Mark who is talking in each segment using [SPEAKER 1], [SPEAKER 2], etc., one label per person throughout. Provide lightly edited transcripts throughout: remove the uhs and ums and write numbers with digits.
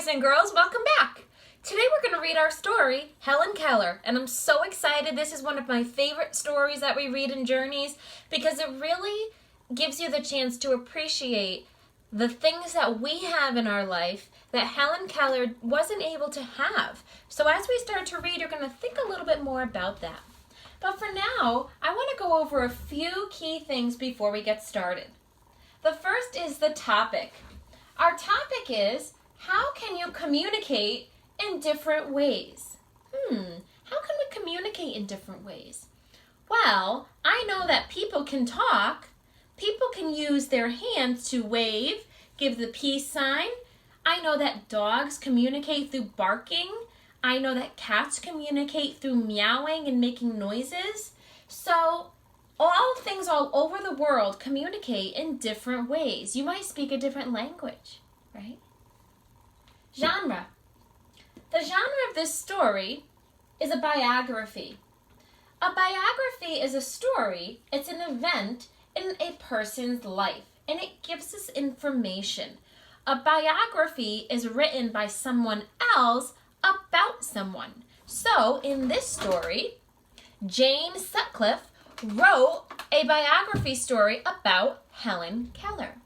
[SPEAKER 1] boys and girls, welcome back. Today we're going to read our story, Helen Keller, and I'm so excited. This is one of my favorite stories that we read in Journeys because it really gives you the chance to appreciate the things that we have in our life that Helen Keller wasn't able to have. So as we start to read, you're going to think a little bit more about that. But for now, I want to go over a few key things before we get started. The first is the topic. Our topic is, how can you communicate in different ways? How can we communicate in different ways? Well, I know that people can talk. People can use their hands to wave, give the peace sign. I know that dogs communicate through barking. I know that cats communicate through meowing and making noises. So, all things all over the world communicate in different ways. You might speak a different language, right? Genre. The genre of this story is a biography. A biography is a story, it's an event in a person's life, and it gives us information. A biography is written by someone else about someone. So, in this story, Jane Sutcliffe wrote a biography story about Helen Keller.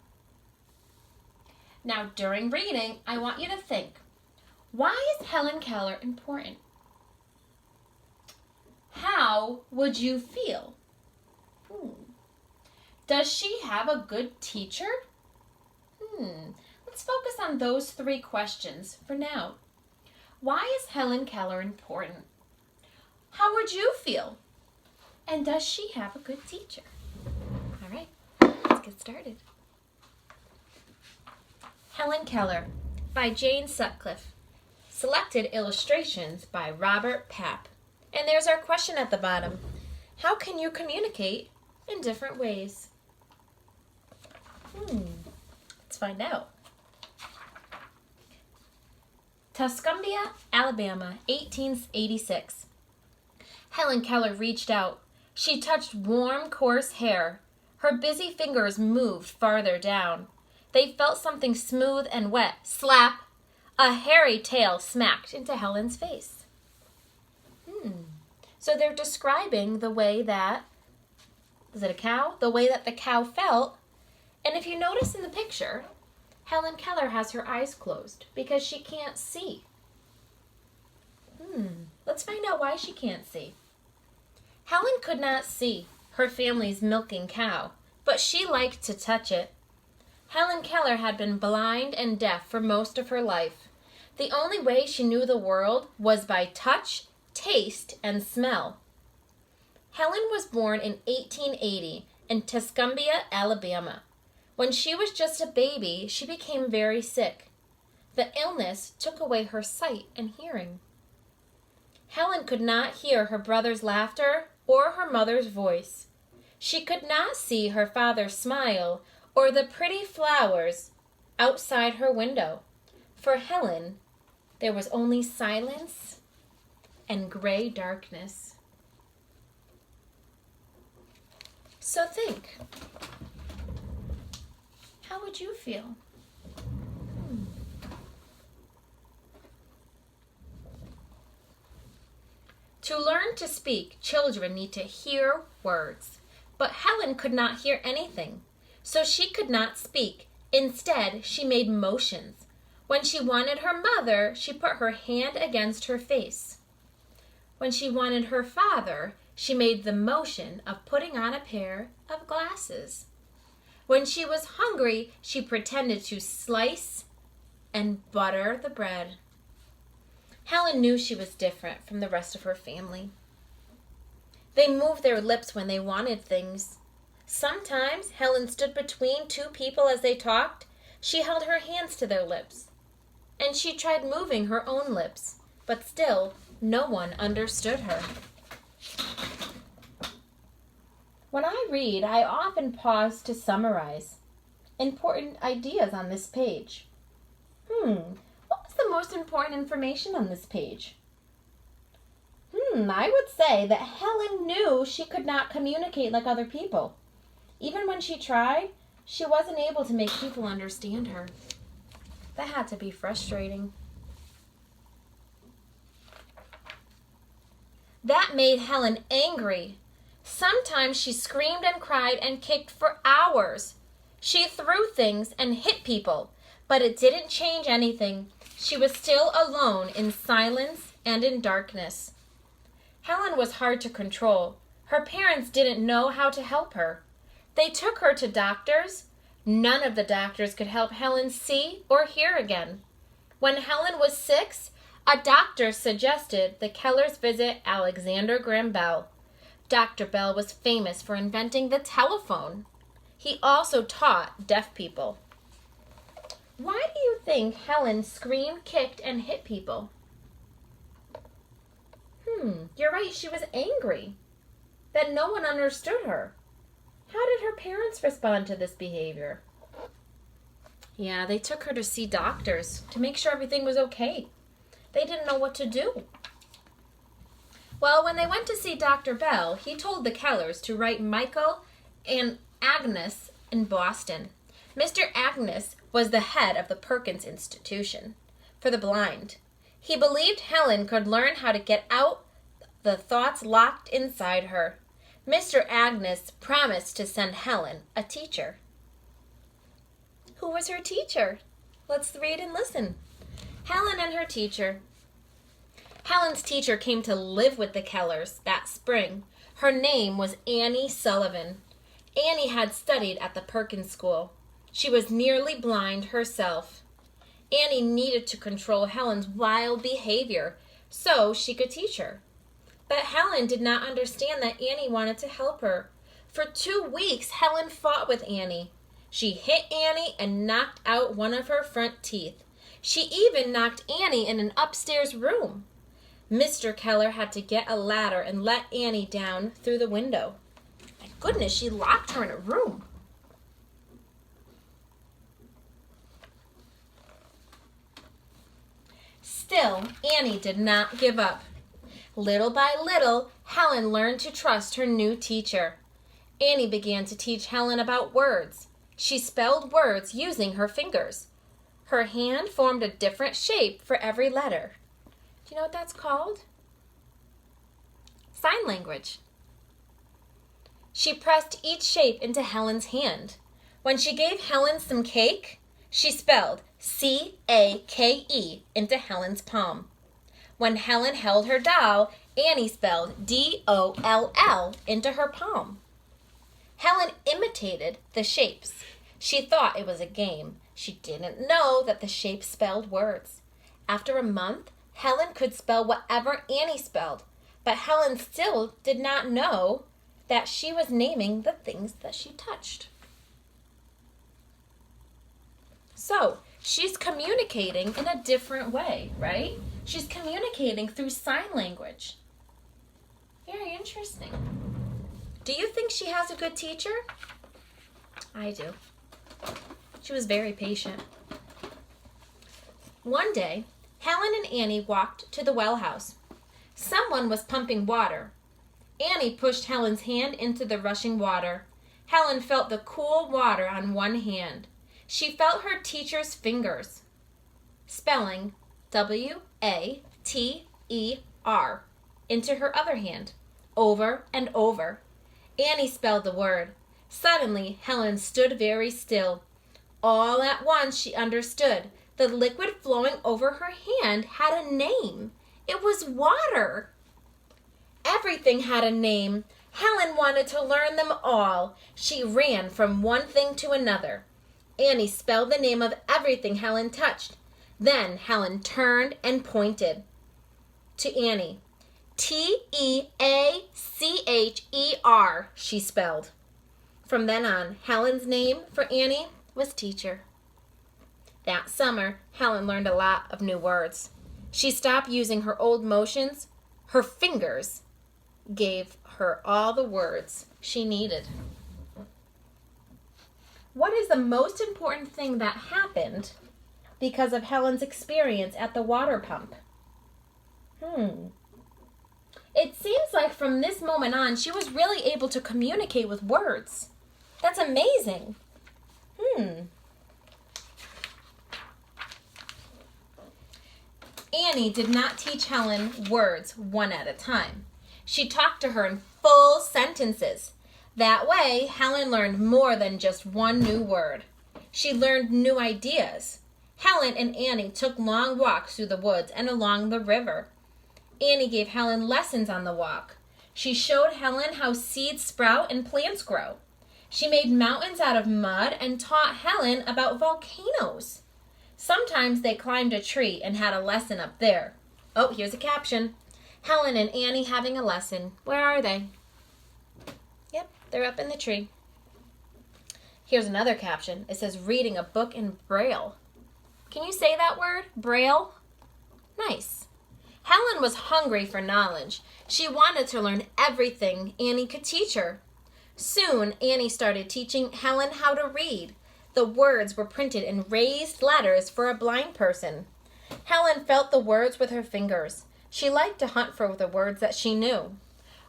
[SPEAKER 1] Now, during reading, I want you to think, why is Helen Keller important? How would you feel? Does she have a good teacher? Let's focus on those three questions for now. Why is Helen Keller important? How would you feel? And does she have a good teacher? All right, let's get started. Helen Keller by Jane Sutcliffe. Selected illustrations by Robert Papp. And there's our question at the bottom. How can you communicate in different ways? Let's find out. Tuscumbia, Alabama, 1886. Helen Keller reached out. She touched warm, coarse hair. Her busy fingers moved farther down. They felt something smooth and wet. Slap! A hairy tail smacked into Helen's face. So they're describing the way that, is it a cow? The way that the cow felt. And if you notice in the picture, Helen Keller has her eyes closed because she can't see. Let's find out why she can't see. Helen could not see her family's milking cow, but she liked to touch it. Helen Keller had been blind and deaf for most of her life. The only way she knew the world was by touch, taste, and smell. Helen was born in 1880 in Tuscumbia, Alabama. When she was just a baby, she became very sick. The illness took away her sight and hearing. Helen could not hear her brother's laughter or her mother's voice. She could not see her father smile or the pretty flowers outside her window. For Helen, there was only silence and gray darkness. So think, how would you feel? To learn to speak, children need to hear words. But Helen could not hear anything, so she could not speak. Instead, she made motions. When she wanted her mother, she put her hand against her face. When she wanted her father, she made the motion of putting on a pair of glasses. When she was hungry, she pretended to slice and butter the bread. Helen knew she was different from the rest of her family. They moved their lips when they wanted things. Sometimes Helen stood between two people as they talked. She held her hands to their lips, and she tried moving her own lips, but still no one understood her. When I read, I often pause to summarize important ideas on this page. What was the most important information on this page? I would say that Helen knew she could not communicate like other people. Even when she tried, she wasn't able to make people understand her. That had to be frustrating. That made Helen angry. Sometimes she screamed and cried and kicked for hours. She threw things and hit people, but it didn't change anything. She was still alone in silence and in darkness. Helen was hard to control. Her parents didn't know how to help her. They took her to doctors. None of the doctors could help Helen see or hear again. When Helen was 6, a doctor suggested the Kellers visit Alexander Graham Bell. Dr. Bell was famous for inventing the telephone. He also taught deaf people. Why do you think Helen screamed, kicked, and hit people? You're right, she was angry that no one understood her. How did her parents respond to this behavior? Yeah, they took her to see doctors to make sure everything was okay. They didn't know what to do. Well, when they went to see Dr. Bell, he told the Kellers to write Michael and Agnes in Boston. Mr. Agnes was the head of the Perkins Institution for the blind. He believed Helen could learn how to get out the thoughts locked inside her. Mr. Agnes promised to send Helen a teacher. Who was her teacher? Let's read and listen. Helen and her teacher. Helen's teacher came to live with the Kellers that spring. Her name was Annie Sullivan. Annie had studied at the Perkins School. She was nearly blind herself. Annie needed to control Helen's wild behavior so she could teach her. But Helen did not understand that Annie wanted to help her. For 2 weeks, Helen fought with Annie. She hit Annie and knocked out one of her front teeth. She even knocked Annie in an upstairs room. Mr. Keller had to get a ladder and let Annie down through the window. My goodness, she locked her in a room. Still, Annie did not give up. Little by little, Helen learned to trust her new teacher. Annie began to teach Helen about words. She spelled words using her fingers. Her hand formed a different shape for every letter. Do you know what that's called? Sign language. She pressed each shape into Helen's hand. When she gave Helen some cake, she spelled C-A-K-E into Helen's palm. When Helen held her doll, Annie spelled D-O-L-L into her palm. Helen imitated the shapes. She thought it was a game. She didn't know that the shapes spelled words. After a month, Helen could spell whatever Annie spelled, but Helen still did not know that she was naming the things that she touched. So, she's communicating in a different way, right? She's communicating through sign language. Very interesting. Do you think she has a good teacher? I do. She was very patient. One day, Helen and Annie walked to the well house. Someone was pumping water. Annie pushed Helen's hand into the rushing water. Helen felt the cool water on one hand. She felt her teacher's fingers, spelling W-A-T-E-R into her other hand, over and over. Annie spelled the word. Suddenly, Helen stood very still. All at once, she understood. The liquid flowing over her hand had a name. It was water. Everything had a name. Helen wanted to learn them all. She ran from one thing to another. Annie spelled the name of everything Helen touched. Then Helen turned and pointed to Annie. T-E-A-C-H-E-R, she spelled. From then on, Helen's name for Annie was teacher. That summer, Helen learned a lot of new words. She stopped using her old motions. Her fingers gave her all the words she needed. What is the most important thing that happened because of Helen's experience at the water pump? It seems like from this moment on, she was really able to communicate with words. That's amazing. Annie did not teach Helen words one at a time. She talked to her in full sentences. That way, Helen learned more than just one new word. She learned new ideas. Helen and Annie took long walks through the woods and along the river. Annie gave Helen lessons on the walk. She showed Helen how seeds sprout and plants grow. She made mountains out of mud and taught Helen about volcanoes. Sometimes they climbed a tree and had a lesson up there. Oh, here's a caption. Helen and Annie having a lesson. Where are they? Yep, they're up in the tree. Here's another caption. It says reading a book in Braille. Can you say that word? Braille? Nice. Helen was hungry for knowledge. She wanted to learn everything Annie could teach her. Soon, Annie started teaching Helen how to read. The words were printed in raised letters for a blind person. Helen felt the words with her fingers. She liked to hunt for the words that she knew.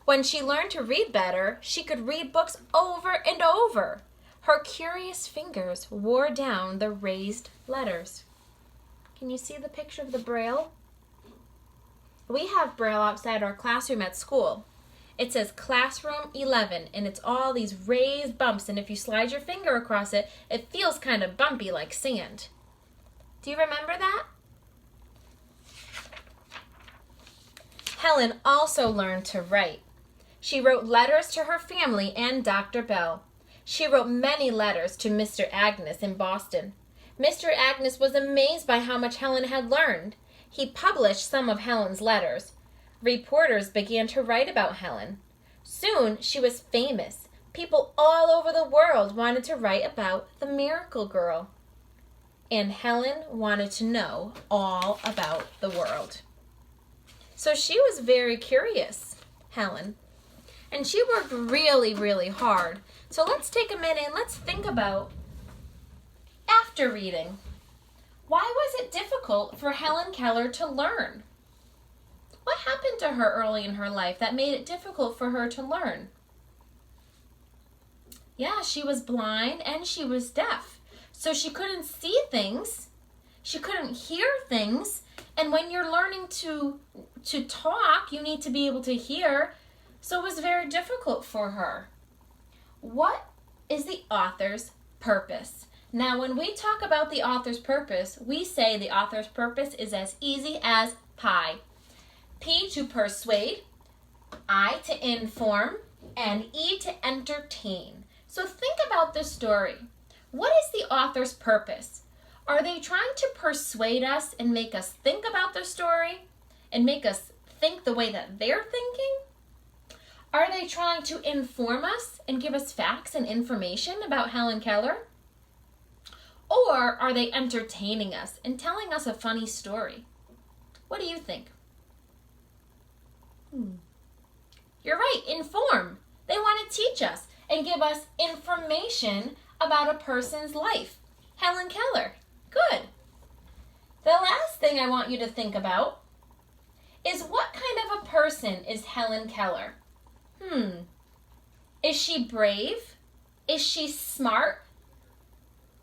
[SPEAKER 1] When she learned to read better, she could read books over and over. Her curious fingers wore down the raised letters. Can you see the picture of the Braille? We have Braille outside our classroom at school. It says Classroom 11, and it's all these raised bumps, and if you slide your finger across it, it feels kind of bumpy like sand. Do you remember that? Helen also learned to write. She wrote letters to her family and Dr. Bell. She wrote many letters to Mr. Agnes in Boston. Mr. Agnes was amazed by how much Helen had learned. He published some of Helen's letters. Reporters began to write about Helen. Soon she was famous. People all over the world wanted to write about the Miracle Girl. And Helen wanted to know all about the world. So she was very curious, Helen. And she worked really, really hard. So let's take a minute and let's think about after reading. Why was it difficult for Helen Keller to learn? What happened to her early in her life that made it difficult for her to learn? Yeah, she was blind and she was deaf. So she couldn't see things. She couldn't hear things. And when you're learning to talk, you need to be able to hear. So it was very difficult for her. What is the author's purpose? Now, when we talk about the author's purpose, we say the author's purpose is as easy as pie. P to persuade, I to inform, and E to entertain. So think about this story. What is the author's purpose? Are they trying to persuade us and make us think about the story and make us think the way that they're thinking? Are they trying to inform us and give us facts and information about Helen Keller? Or are they entertaining us and telling us a funny story? What do you think? You're right, inform. They want to teach us and give us information about a person's life. Helen Keller. Good. The last thing I want you to think about is what kind of a person is Helen Keller? Is she brave? Is she smart?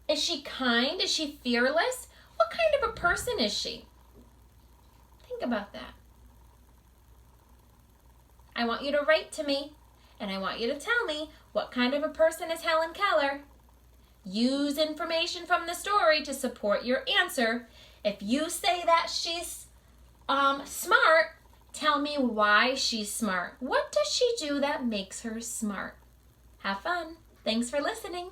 [SPEAKER 1] Is she kind? Is she fearless? What kind of a person is she? Think about that. I want you to write to me, and I want you to tell me what kind of a person is Helen Keller. Use information from the story to support your answer. If you say that she's smart, tell me why she's smart. What does she do that makes her smart? Have fun. Thanks for listening.